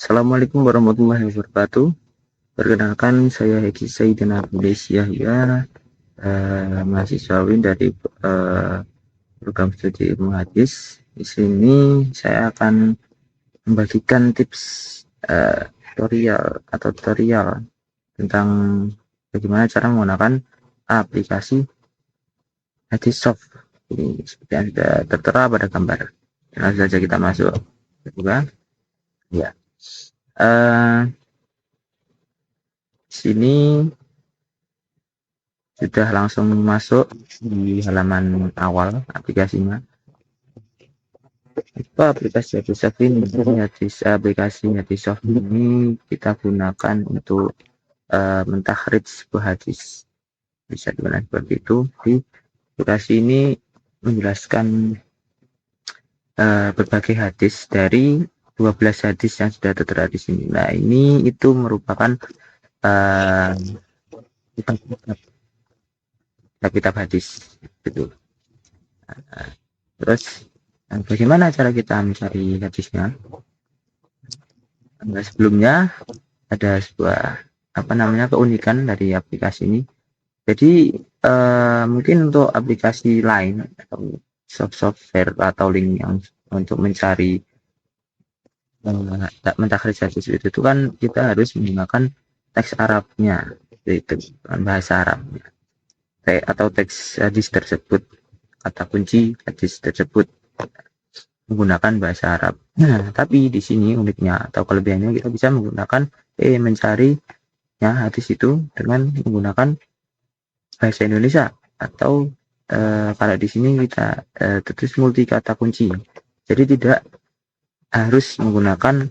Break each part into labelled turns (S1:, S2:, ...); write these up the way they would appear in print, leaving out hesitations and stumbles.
S1: Assalamualaikum warahmatullahi wabarakatuh. Perkenalkan, saya Heki Saidina Abdullah Yahya, mahasiswawi dari program studi ilmu hadis. Di sini saya akan membagikan tips tutorial tentang bagaimana cara menggunakan aplikasi hadis soft. Ini seperti yang sudah tertera pada gambar. Langsung saja kita masuk. Buka. Ya. Sini sudah langsung masuk di halaman awal aplikasinya. Apa aplikasi Hadissoft ini? Aplikasi Hadissoft ini kita gunakan untuk mentakhrij sebuah hadis. Bisa digunakan seperti itu. Di aplikasi ini menjelaskan berbagai hadis dari 12 hadis yang sudah tertera di sini. Nah, ini itu merupakan kitab hadis gitu. Terus bagaimana cara kita mencari hadisnya? Sebelumnya ada sebuah keunikan dari aplikasi ini. Jadi mungkin untuk aplikasi lain atau software atau link yang untuk mencari mentakhrij hadis itu kan kita harus menggunakan teks Arabnya, yaitu bahasa Arabnya atau teks hadis tersebut, kata kunci hadis tersebut menggunakan bahasa Arab. Nah, tapi di sini uniknya atau kelebihannya kita bisa menggunakan mencarinya hadis itu dengan menggunakan bahasa Indonesia atau kalau di sini kita tertulis multi kata kunci. Jadi tidak harus menggunakan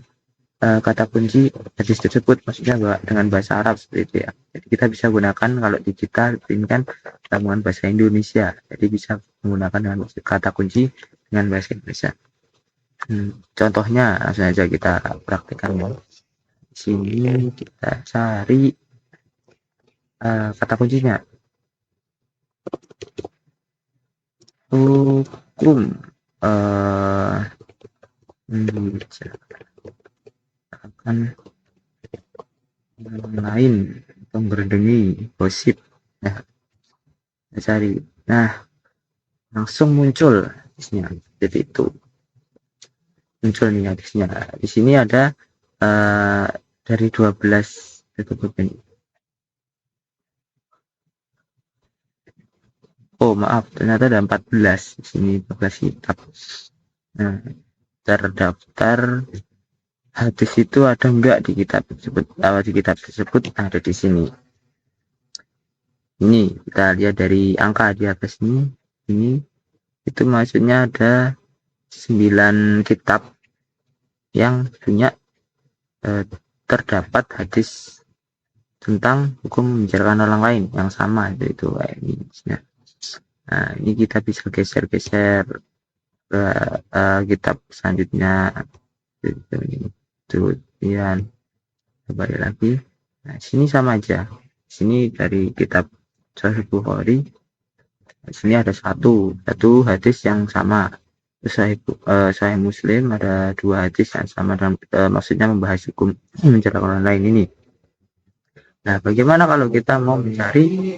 S1: kata kunci hadis tersebut, maksudnya dengan bahasa Arab seperti itu ya. Jadi kita bisa gunakan kalau di kita ini kan gabungan bahasa Indonesia, jadi bisa menggunakan dengan kata kunci dengan bahasa Indonesia. Contohnya langsung saja kita praktekkan ya. Di sini kita cari kata kuncinya hukum akan lain pemberdengi gosip. Nah, cari. Nah, langsung muncul hadisnya. Jadi itu muncul nih hadisnya. Di sini ada dari 12 ini. Oh maaf, ternyata ada 14 di sini, 14 kitab. Nah, terdaftar hadis itu ada enggak di kitab tersebut? Di kitab tersebut ada di sini. Ini kita lihat dari angka di atas ini. Ini itu maksudnya ada 9 kitab yang punya terdapat hadis tentang hukum membicarakan orang lain yang sama, yaitu ini. Nah, ini kita bisa geser-geser ke kitab selanjutnya. Kemudian kembali lagi. Nah, sini sama aja. Sini dari kitab Sahih Bukhari. Sini ada satu hadis yang sama. Sahih Muslim ada 2 hadis yang sama dalam maksudnya membahas hukum membicarakan orang lain ini. Nah, bagaimana kalau kita mau mencari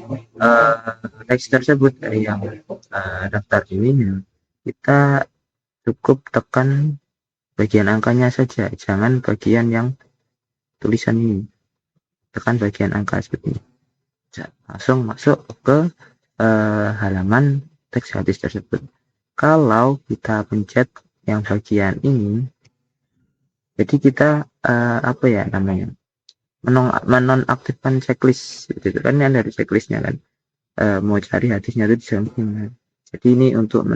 S1: teks tersebut dari yang daftar ini? Kita cukup tekan bagian angkanya saja, jangan bagian yang tulisan ini. Tekan bagian angka seperti ini. Langsung masuk ke halaman teks hadis tersebut. Kalau kita pencet yang bagian ini, jadi kita menonaktifkan checklist gitu kan, yang dari checklistnya kan mau cari hadisnya itu di samping. Jadi ini untuk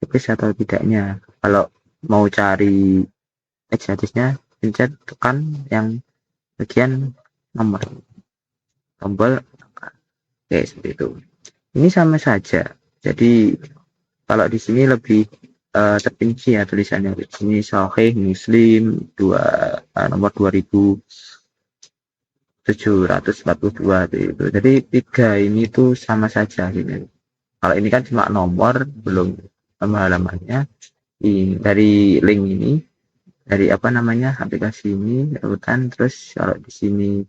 S1: checklist atau tidaknya. Kalau mau cari teks hadisnya, pencet tekan yang bagian nomor tombol. Oke, seperti itu. Ini sama saja. Jadi kalau di sini lebih terperinci ya tulisannya. Di sini Sahih Muslim nomor 2742 itu. Jadi 3 ini tuh sama saja gitu. Kalau ini kan cuma nomor, belum halamannya. Dari link ini dari apa namanya aplikasi ini urutan, terus kalau di sini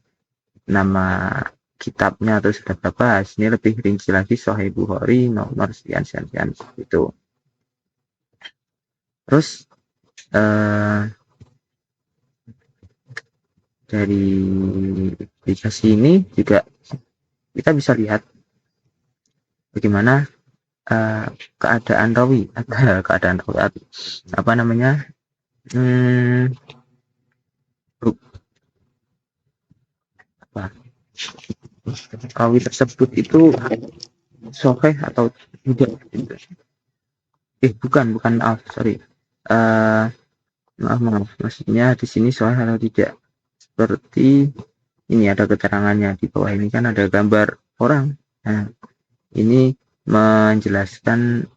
S1: nama kitabnya atau sudah berapa, sini lebih rinci lagi Sahih Bukhari nomor sekian sekian sekian itu. Terus dari aplikasi ini juga kita bisa lihat bagaimana keadaan rawi keadaan rawi apa namanya apa rawi tersebut itu sahih atau tidak. Bukan maaf, sorry. Maaf, maksudnya di sini sahih atau tidak. Seperti ini ada keterangannya di bawah ini kan ada gambar orang. Nah, ini menjelaskan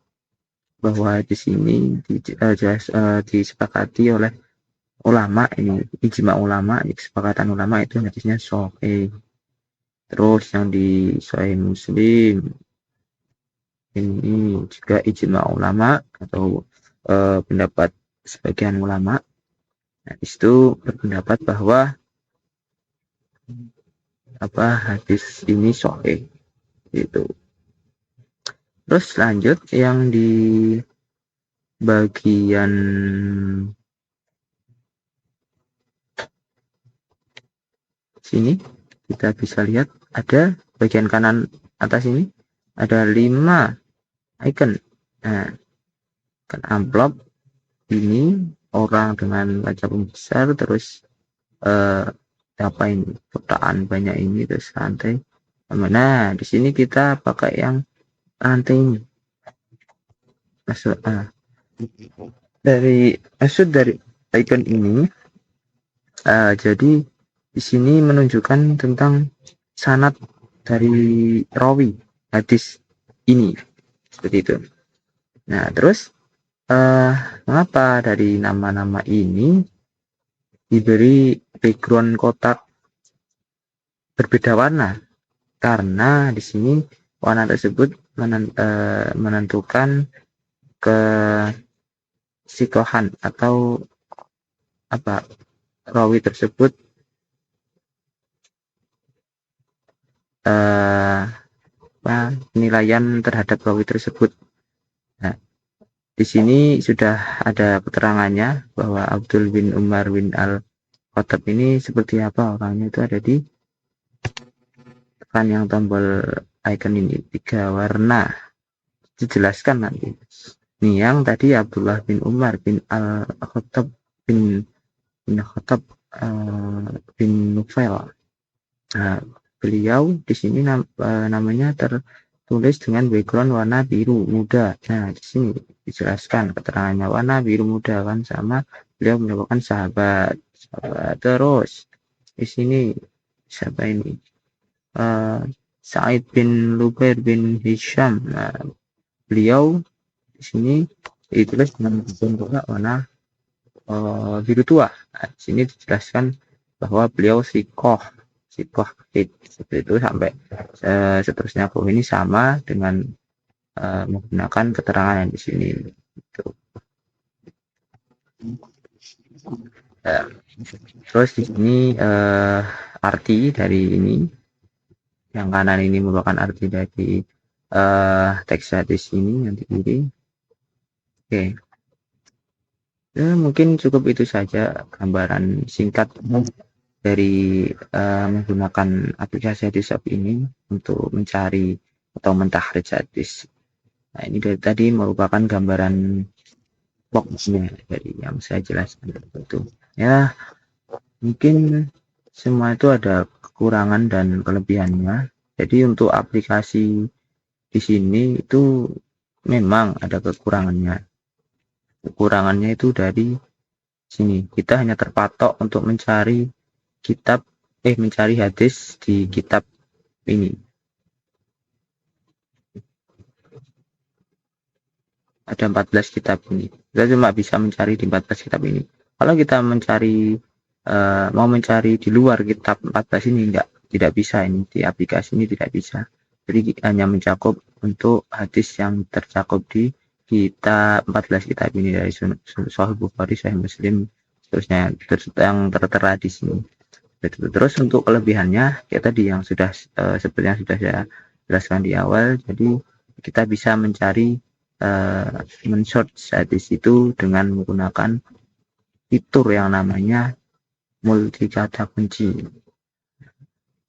S1: bahwa di sini disepakati oleh ulama, ini ijma ulama, kesepakatan ulama itu hadisnya sahih. Terus yang di Sahih Muslim ini juga ijma ulama atau pendapat sebagian ulama. Nah, itu berpendapat bahwa hadis ini sahih gitu. Terus lanjut yang di bagian sini kita bisa lihat ada bagian kanan atas ini ada 5 icon. Nah, kan amplop ini orang dengan wajah besar, terus apa ini kotaan banyak ini, terus rantai. Nah, di sini kita pakai yang rantai ini. Dari icon ini jadi di sini menunjukkan tentang sanad dari rawi hadis ini seperti itu. Nah, terus mengapa dari nama-nama ini diberi background kotak berbeda warna? Karena di sini warna tersebut menentukan kesikohan atau rawi tersebut penilaian terhadap rawi tersebut. Nah, di sini sudah ada keterangannya bahwa Abdul bin Umar bin Al-Khattab ini seperti apa orangnya, itu ada di tekan yang tombol icon ini 3 warna, dijelaskan nanti. Nih yang tadi Abdullah bin Umar bin Al-Khattab bin Khattab bin Nufail. Beliau di sini namanya tertulis dengan background warna biru muda. Nah, di sini dijelaskan keterangannya warna biru muda kan, sama beliau merupakan sahabat. Terus di sini siapa ini? Sa'id bin Lubair bin Hisham. Nah, beliau di sini ditulis dengan background warna biru tua. Nah, di sini dijelaskan bahwa beliau sikoh seperti itu sampai seterusnya. Ini sama dengan menggunakan keterangan yang di sini gitu. Terus di sini arti dari ini yang kanan ini merupakan arti dari teks hadis ini yang di kiri. Oke. Mungkin cukup itu saja gambaran singkat dari menggunakan aplikasi hadis ini untuk mencari atau mentahrid hadis. Nah, ini dari tadi merupakan gambaran boxnya dari yang saya jelaskan itu. Ya, mungkin semua itu ada kekurangan dan kelebihannya. Jadi untuk aplikasi di sini itu memang ada kekurangannya. Kekurangannya itu dari sini, kita hanya terpatok untuk mencari mencari hadis di kitab ini. Ada 14 kitab ini. Kita cuma bisa mencari di 14 kitab ini. Kalau kita mencari mau mencari di luar kitab 14 ini tidak bisa, ini di aplikasi ini tidak bisa. Jadi hanya mencakup untuk hadis yang tercakup di kitab 14 kitab ini, dari Sahih Bukhari, Sahih Muslim, terusnya yang tertera di sini. Terus untuk kelebihannya ya tadi yang sudah seperti yang sudah saya jelaskan di awal, jadi kita bisa mencari men-search hadis itu dengan menggunakan fitur yang namanya multi kata kunci.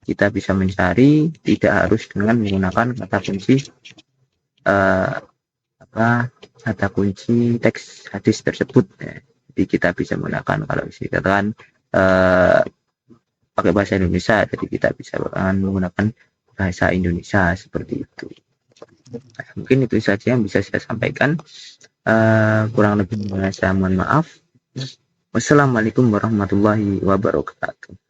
S1: Kita bisa mencari tidak harus dengan menggunakan kata kunci kata kunci teks hadis tersebut ya. Jadi kita bisa menggunakan, kalau dikatakan pakai bahasa Indonesia, jadi kita bisa menggunakan bahasa Indonesia seperti itu. Nah, mungkin itu saja yang bisa saya sampaikan. Kurang lebih saya mohon maaf. Wassalamualaikum warahmatullahi wabarakatuh.